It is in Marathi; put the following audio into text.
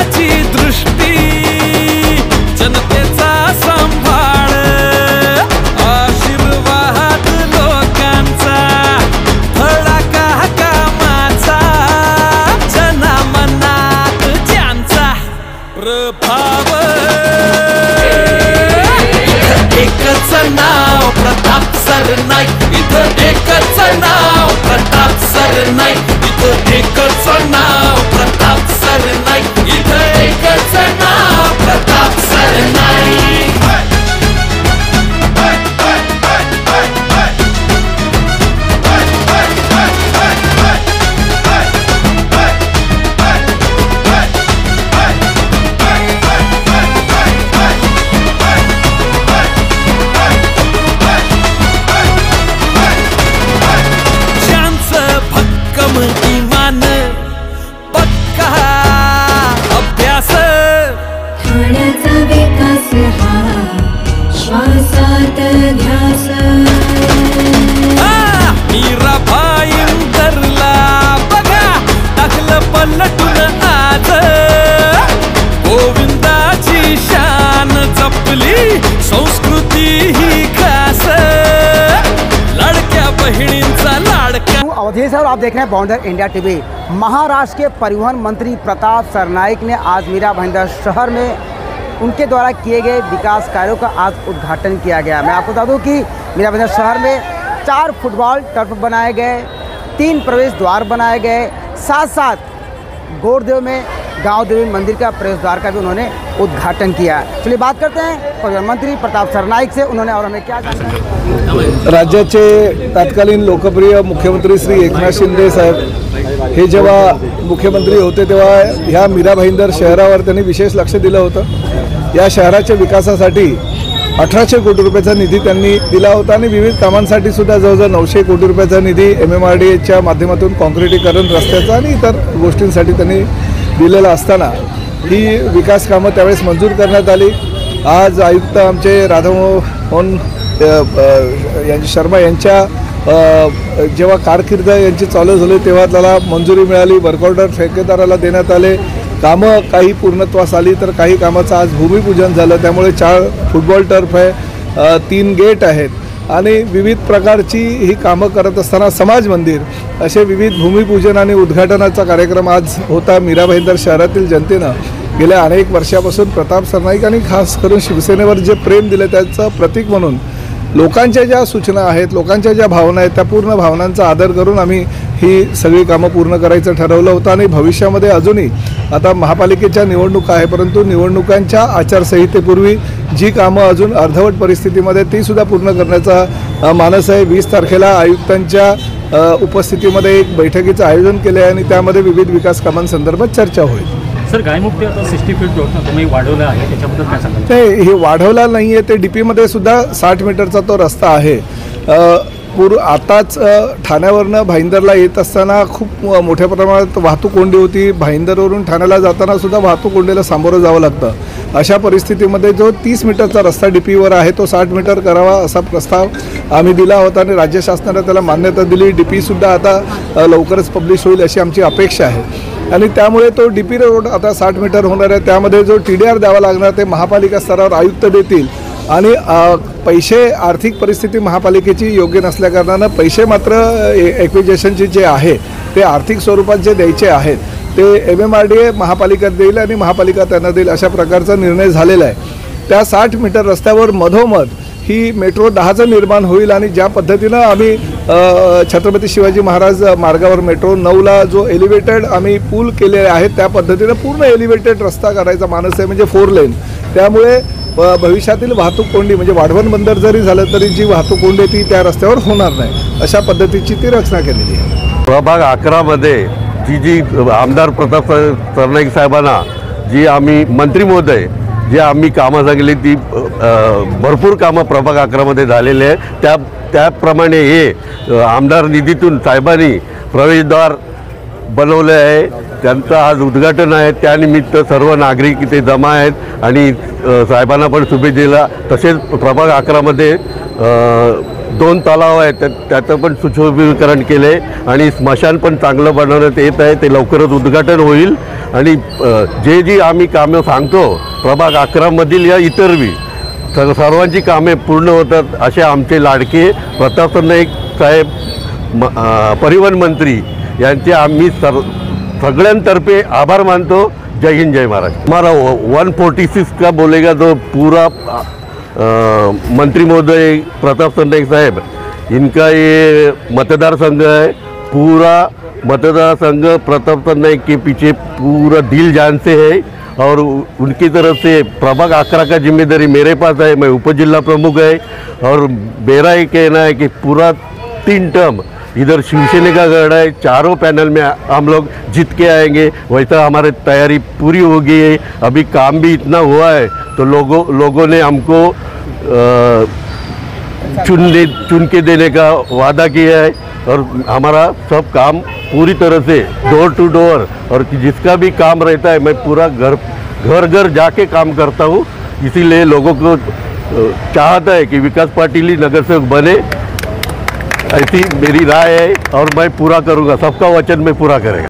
देवाची दृष्टी जनतेचा सांभाळ आशीर्वाद लोकांचा धडाका कामाचा जनामनात ज्यांचा प्रभाव एकच नाव प्रताप सरनाईक इथं एकच नाव प्रताप सरनाईक इथं एकच नाव प्रताप सरनाईक इथं एकच नाव प्रताप सरनाईक इमान पक्का अभ्यास ठाण्याचा विकास हा श्वासात ध्यास मीरा भाईंदरला बघा टाकलं पलटून आज गोविंदाची शान जपली संस्कृती ही खास लडक्या बहिणींचा लाडका। अवधेश और आप देख रहे हैं बाउंडर इंडिया टीवी। महाराष्ट्र के परिवहन मंत्री प्रताप सरनाईक ने आज मीरा भाईंदर शहर में उनके द्वारा किए गए विकास कार्यों का आज उद्घाटन किया गया। मैं आपको बता दूं कि मीरा भाईंदर शहर में 4 फुटबॉल टर्फ बनाए गए, 3 प्रवेश द्वार बनाए गए, साथ साथ गोरदेव में गांव देवी मंदिर का प्रवेश द्वार का भी उन्होंने उद्घाटन किया। चलिए बात करते हैं परिवहन मंत्री प्रताप सरनाईक से, उन्होंने और हमें क्या जानकारी। राज्याचे तत्कालीन लोकप्रिय मुख्यमंत्री श्री एकनाथ शिंदे साहेब हे जेव्हा मुख्यमंत्री होते तेव्हा ह्या मीरा भाईंदर शहरावर त्यांनी विशेष लक्ष दिलं होतं। या शहराच्या विकासासाठी 1800 कोटी रुपयाचा निधी त्यांनी दिला होता आणि विविध कामांसाठी सुद्धा जवळजवळ 900 कोटी रुपयाचा निधी MMRDAच्या माध्यमातून कॉन्क्रिटीकरण रस्त्याचा आणि इतर गोष्टींसाठी त्यांनी दिलेला असताना ही विकास कामं त्यावेळेस मंजूर करण्यात आली। आज आयुक्त आमचे राधामोहन शर्मा यांच्या जेव्हा कारकीर्द यांची चालू झाली तेव्हा त्याला मंजुरी मिळाली, वर्क ऑर्डर ठेकेदाराला देण्यात आले, कामं काही पूर्णत्वास आली तर काही कामाचं आज भूमिपूजन झालं। त्यामुळे 4 फुटबॉल टर्फ आहे, 3 गेट आहेत आणि विविध प्रकारची ही कामं करत असताना समाज मंदिर असे विविध भूमिपूजन आणि उद्घाटनाचा कार्यक्रम आज होता। मीरा भाईंदर शहरातील जनतेनं गेल्या अनेक वर्षापासून प्रताप सरनाईक आणि खास करून शिवसेनेवर जे प्रेम दिले त्याचं प्रतीक म्हणून लोकांच्या ज्या सूचना आहेत, लोकांच्या ज्या भावना आहेत त्या पूर्ण भावनांचा आदर करून आम्ही ही सगळी कामं पूर्ण करायचं ठरवलं होतं आणि भविष्यामध्ये अजूनही आता महापालिकेच्या निवडणुका आहे परंतु निवडणुकांच्या आचारसंहितेपूर्वी जी कामं अजून अर्धवट परिस्थितीमध्ये ती सुद्धा पूर्ण करण्याचा मानस आहे। 20 तारखेला आयुक्तांच्या उपस्थितीमध्ये एक बैठकीचं आयोजन केले आहे आणि त्यामध्ये विविध विकास कामांसंदर्भात चर्चा होईल। सर गायमुक्ती आता 60 फीट तुम्ही वाढवलं आहे त्याच्याबद्दल काय सांगाल? नाही, हे वाढवला नाही आहे, ते DPमध्ये सुद्धा 60 मीटरचा तो रस्ता आहे। आताच ठाण्यावरनं भाईंदरला येत असताना खूप मोठ्या प्रमाणात वाहतूक कोंडी होती। भाईंदरवरून ठाण्याला जाताना सुद्धा वाहतूक कोंडीला सामोरं जावं लागतं। अशा परिस्थितीमध्ये जो 30 मीटरचा रस्ता DPवर आहे तो 60 मीटर करावा असा प्रस्ताव आम्ही दिला होता आणि राज्य शासनाने त्याला मान्यता दिली। DPसुद्धा आता लवकरच पब्लिश होईल अशी आमची अपेक्षा आहे आणि त्यामुळे तो DP रोड आता 60 मीटर होणार आहे। त्यामध्ये जो TDR द्यावा लागणार ते महापालिका स्तरावर आयुक्त देतील आणि पैसे आर्थिक परिस्थिती महापालिकेची योग्य नसल्याकारणानं पैसे मात्र एक्विजेशनचे जे आहे ते आर्थिक स्वरूपात जे द्यायचे आहेत ते MMRDA महापालिका देईल आणि महापालिका त्यांना देईल अशा प्रकारचा निर्णय झालेला आहे। त्या 60 मीटर रस्त्यावर मधोमध ही मेट्रो 10चं निर्माण होईल आणि ज्या पद्धतीनं आम्ही छत्रपती शिवाजी महाराज मार्गावर मेट्रो 9ला जो एलिव्हेटेड आम्ही पूल केलेले आहेत त्या पद्धतीनं पूर्ण एलिव्हेटेड रस्ता करायचा मानस आहे म्हणजे 4 लेन। त्यामुळे भविष्यातील वाहतूक कोंडी म्हणजे वाढवण बंदर जरी झालं तरी जी वाहतूक कोंडी ती त्या रस्त्यावर होणार नाही अशा पद्धतीची ती रचना केलेली आहे। प्रभाग 11 मध्ये जी आमदार प्रताप सरनाईक साहेबांना जी आम्ही मंत्री महोदय जे आम्ही कामं सांगितली ती भरपूर कामं प्रभाग 11 मध्ये झालेले आहे। त्याप्रमाणे हे आमदार निधीतून साहेबांनी प्रवेशद्वार बनवले आहे, त्यांचं आज उद्घाटन आहे। त्यानिमित्त सर्व नागरिक इथे जमा आहेत आणि साहेबांना पण शुभेच्छा। तसेच प्रभाग 11 मध्ये 2 तलाव आहेत त्याचं पण सुशोभीकरण केले आणि स्मशान पण चांगलं बनवण्यात येत आहे, ते लवकरच उद्घाटन होईल आणि जे जी आम्ही कामं सांगतो प्रभाग 11मधील या इतरही सर्वांची कामे पूर्ण होतात असे आमचे लाडके प्रताप सरनाईक साहेब परिवहन मंत्री यांचे आम्ही सगळ्यांतर्फे आभार मानतो। जय हिंद जय महाराष्ट्र। हमारा 146 का बोलेगा तो पूरा मंत्री महोदय प्रताप सरनाईक साहब, इनका ये मतदार संघ है। पूरा मतदार संघ प्रताप सरनाईक के पीछे पूरा दिल जान से है और उनकी तरफ से प्रभाग 11 का जिम्मेदारी मेरे पास है। मैं उपजिला प्रमुख है और मेरा ये कहना है कि पूरा 3 टर्म इधर शिवसेना का गढ़ है, चारों पैनल में हम लोग जीत के आएंगे। वैसा हमारी तैयारी पूरी हो गई है। अभी काम भी इतना हुआ है तो लोगों ने हमको चुन के देने का वादा किया है और हमारा सब काम पूरी तरह से डोर टू डोर और जिसका भी काम रहता है मैं पूरा घर जाके काम करता हूँ। इसीलिए लोगों को चाहता है कि विकास पाटिल ही नगर सेवक बने, ऐसी मेरी राय है और मैं पूरा करूँगा। सबका वचन मैं पूरा करेगा।